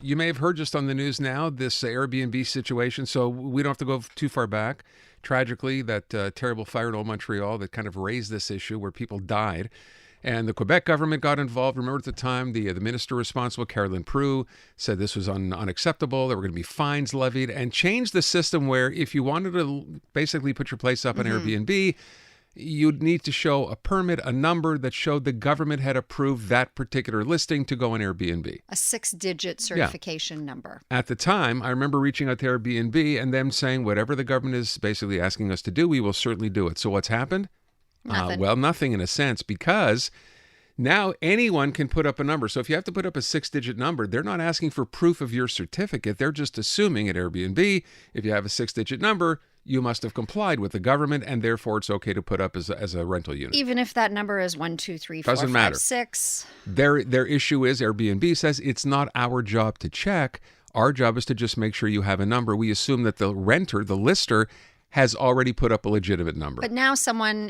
You may have heard just on the news now this Airbnb situation, so we don't have to go too far back. Tragically, that terrible fire in Old Montreal that kind of raised this issue where people died. And the Quebec government got involved. Remember at the time, the minister responsible, FRAPRU, said this was unacceptable. There were going to be fines levied and changed the system where if you wanted to basically put your place up on Airbnb, you'd need to show a permit, a number that showed the government had approved that particular listing to go on Airbnb. A 6-digit certification number. At the time, I remember reaching out to Airbnb and them saying, whatever the government is basically asking us to do, we will certainly do it. So what's happened? Nothing. Well, nothing in a sense, because now anyone can put up a number. So if you have to put up a 6-digit number, they're not asking for proof of your certificate. They're just assuming at Airbnb, if you have a 6-digit number, you must have complied with the government, and therefore it's okay to put up as a rental unit. Even if that number is 1, 2, 3, 4, Doesn't 5, matter. 6. Their issue is Airbnb says it's not our job to check. Our job is to just make sure you have a number. We assume that the renter, the lister, has already put up a legitimate number. But now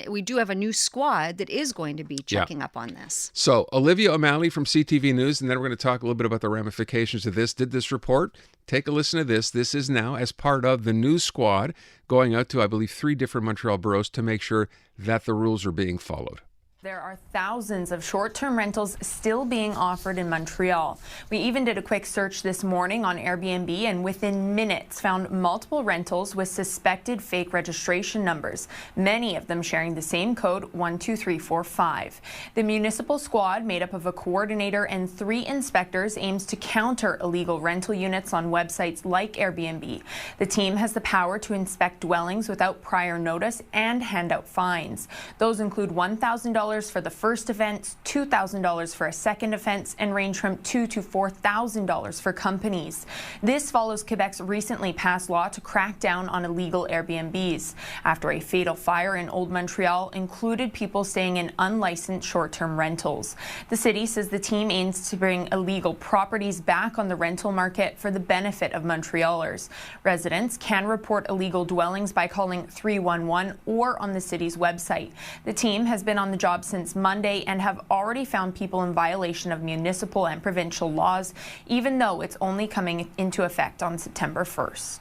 we do have a new squad that is going to be checking up on this. So Olivia O'Malley from CTV News, and then we're going to talk a little bit about the ramifications of this, did this report. Take a listen to this. This is now as part of the new squad going out to, I believe, 3 different Montreal boroughs to make sure that the rules are being followed. There are thousands of short-term rentals still being offered in Montreal. We even did a quick search this morning on Airbnb and within minutes found multiple rentals with suspected fake registration numbers, many of them sharing the same code 12345. The municipal squad, made up of a coordinator and 3 inspectors, aims to counter illegal rental units on websites like Airbnb. The team has the power to inspect dwellings without prior notice and hand out fines. Those include $1,000 for the first offense, $2,000 for a second offense, and range from $2,000 to $4,000 for companies. This follows Quebec's recently passed law to crack down on illegal Airbnbs after a fatal fire in Old Montreal included people staying in unlicensed short-term rentals. The city says the team aims to bring illegal properties back on the rental market for the benefit of Montrealers. Residents can report illegal dwellings by calling 311 or on the city's website. The team has been on the job since Monday and have already found people in violation of municipal and provincial laws, even though it's only coming into effect on September 1st.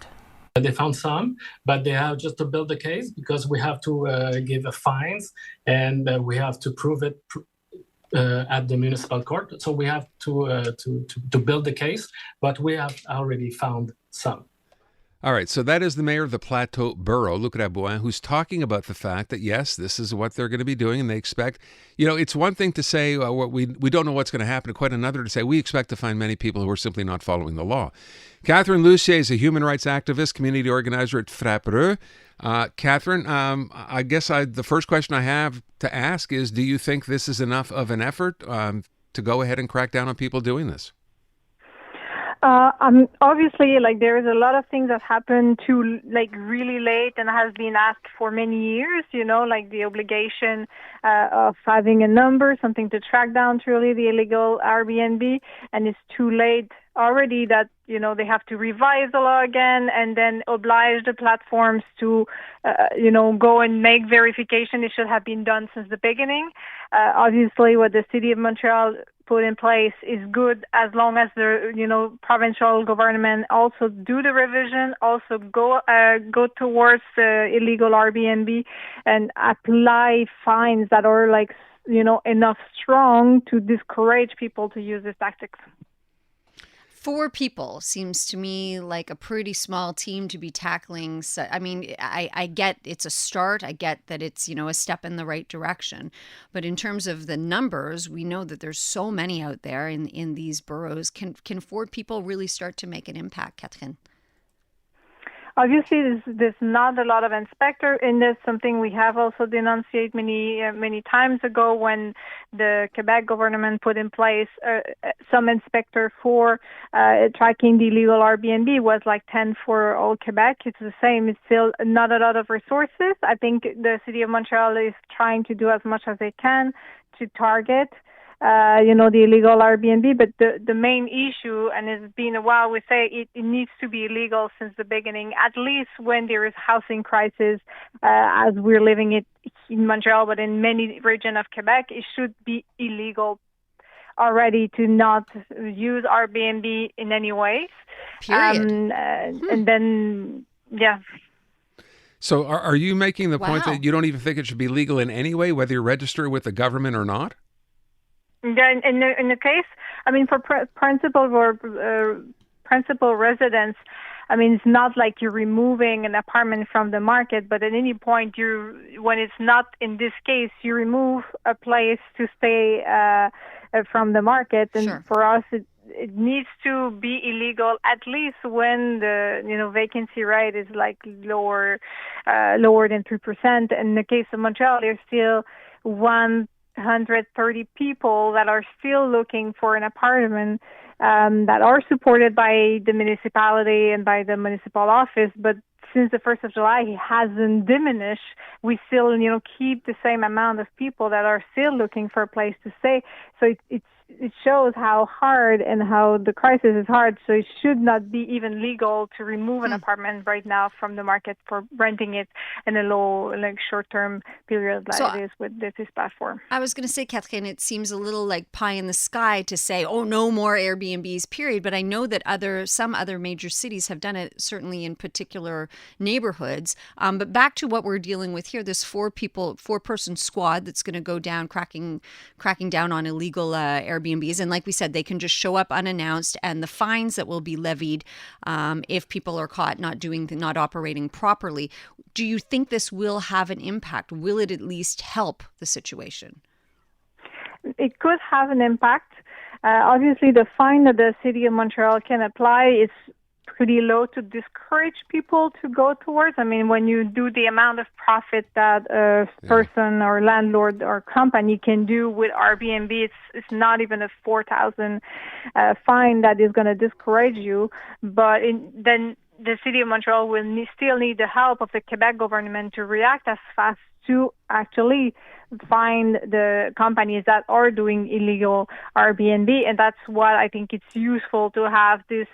They found some, but they have just to build the case because we have to give fines and we have to prove it at the municipal court. So we have to build the case, but we have already found some. All right, so that is the mayor of the Plateau Borough, Luc Rabouin, who's talking about the fact that, yes, this is what they're going to be doing, and they expect, it's one thing to say we don't know what's going to happen, quite another to say we expect to find many people who are simply not following the law. Catherine LUSSIER is a human rights activist, community organizer at FRAPRU. Catherine, I guess the first question I have to ask is, do you think this is enough of an effort to go ahead and crack down on people doing this? Obviously, there is a lot of things that happen to really late and has been asked for many years, the obligation of having a number, something to track down truly the illegal Airbnb, and it's too late already that, they have to revise the law again and then oblige the platforms to, go and make verification. It should have been done since the beginning. Obviously, what the City of Montreal put in place is good as long as the, provincial government also do the revision, also go towards illegal Airbnb and apply fines that are enough strong to discourage people to use these tactics. 4 people seems to me like a pretty small team to be tackling. So, I get it's a start. I get that it's, a step in the right direction. But in terms of the numbers, we know that there's so many out there in these boroughs. Can 4 people really start to make an impact, Catherine? Obviously, there's not a lot of inspector in this, something we have also denunciated many times ago when the Quebec government put in place some inspector for tracking the illegal Airbnb was 10 for all Quebec. It's the same. It's still not a lot of resources. I think the City of Montreal is trying to do as much as they can to target the illegal Airbnb, but the main issue, and it's been a while, we say it needs to be illegal since the beginning, at least when there is housing crisis, as we're living it in Montreal, but in many regions of Quebec, it should be illegal. already to not use Airbnb in any ways. Period. And then, yeah. So are you making the point Wow. that you don't even think it should be legal in any way, whether you're registered with the government or not? Yeah, in the case, I mean, for principal residents, I mean, it's not like you're removing an apartment from the market, but at any point, when it's not in this case, you remove a place to stay from the market. And Sure. for us, it needs to be illegal at least when the vacancy rate is like lower than 3%. In the case of Montreal, there's still 130 people that are still looking for an apartment that are supported by the municipality and by the municipal office, but since the 1st of July, it hasn't diminished. We still, keep the same amount of people that are still looking for a place to stay. So it shows how hard and how the crisis is hard. So it should not be even legal to remove an apartment right now from the market for renting it in a low, short-term period like it is with this platform. I was going to say, Catherine, it seems a little like pie in the sky to say, oh, no more Airbnbs, period. But I know that some other major cities have done it, certainly in particular neighborhoods. But back to what we're dealing with here, this four-person squad that's going to go down, cracking down on illegal Airbnbs. And like we said, they can just show up unannounced, and the fines that will be levied if people are caught not operating properly. Do you think this will have an impact? Will it at least help the situation? It could have an impact. Obviously, the fine that the City of Montreal can apply is pretty low to discourage people to go towards. I mean, when you do the amount of profit that a person or landlord or company can do with Airbnb, it's not even a 4,000 fine that is going to discourage you. But then the City of Montreal will still need the help of the Quebec government to react as fast to actually find the companies that are doing illegal Airbnb. And that's why I think it's useful to have this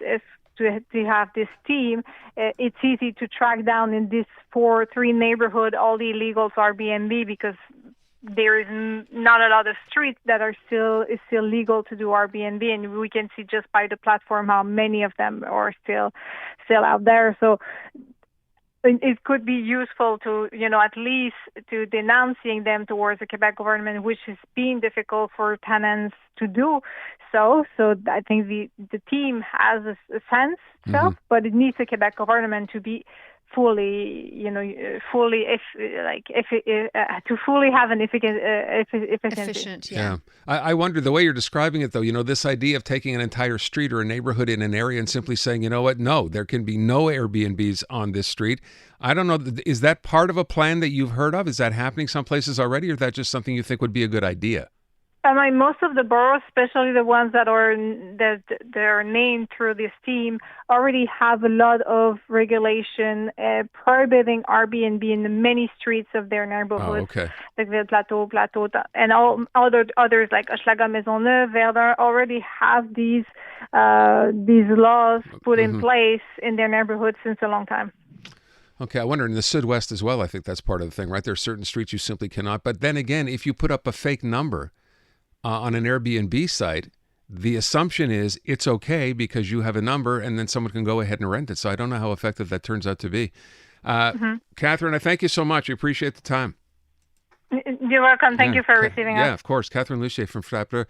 to have this team. It's easy to track down in this 3 neighborhood all the illegals Airbnb because there is not a lot of streets that is still legal to do Airbnb, and we can see just by the platform how many of them are still out there. So it could be useful to, at least to denouncing them towards the Quebec government, which is being difficult for tenants to do. So I think the team has a sense itself, but it needs the Quebec government to be fully have an efficiency. Efficient, Yeah. I wonder, the way you're describing it, though, this idea of taking an entire street or a neighborhood in an area and simply saying, you know what, no, there can be no Airbnbs on this street. I don't know, is that part of a plan that you've heard of? Is that happening some places already, or is that just something you think would be a good idea? I mean, most of the boroughs, especially the ones that are named through this team, already have a lot of regulation prohibiting Airbnb in the many streets of their neighborhoods. Oh, okay. Like Ville-Plateau, and all others like Hochelaga, Maisonneuve, Verdun already have these laws put in place in their neighborhoods since a long time. Okay, I wonder, in the Southwest as well, I think that's part of the thing, right? There are certain streets you simply cannot. But then again, if you put up a fake number on an Airbnb site, the assumption is it's okay because you have a number and then someone can go ahead and rent it. So I don't know how effective that turns out to be. Catherine, I thank you so much. I appreciate the time. You're welcome. Thank you for receiving us. Yeah, of course. Catherine LUSSIER from FRAPRU.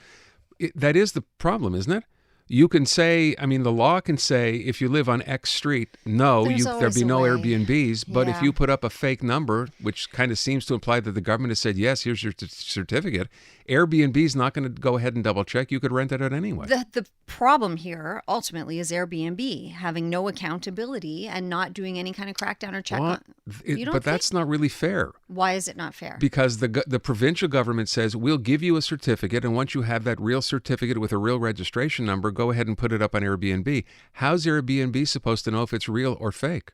That is the problem, isn't it? You can say, I mean, the law can say if you live on X street, there'll be no Airbnbs. But if you put up a fake number, which kind of seems to imply that the government has said, yes, here's your certificate, Airbnb's not going to go ahead and double check. You could rent it out anyway. The problem here ultimately is Airbnb having no accountability and not doing any kind of crackdown or check on. But that's not really fair. Why is it not fair? Because the provincial government says, we'll give you a certificate, and once you have that real certificate with a real registration number, go ahead and put it up on Airbnb. How's Airbnb supposed to know if it's real or fake?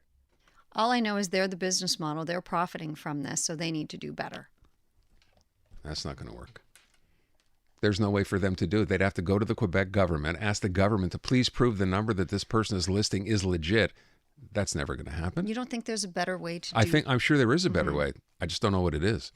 All I know is they're the business model. They're profiting from this, so they need to do better. That's not going to work. There's no way for them to do it. They'd have to go to the Quebec government, ask the government to please prove the number that this person is listing is legit. That's never going to happen. You don't think there's a better way to do it? I'm sure there is a better way. I just don't know what it is.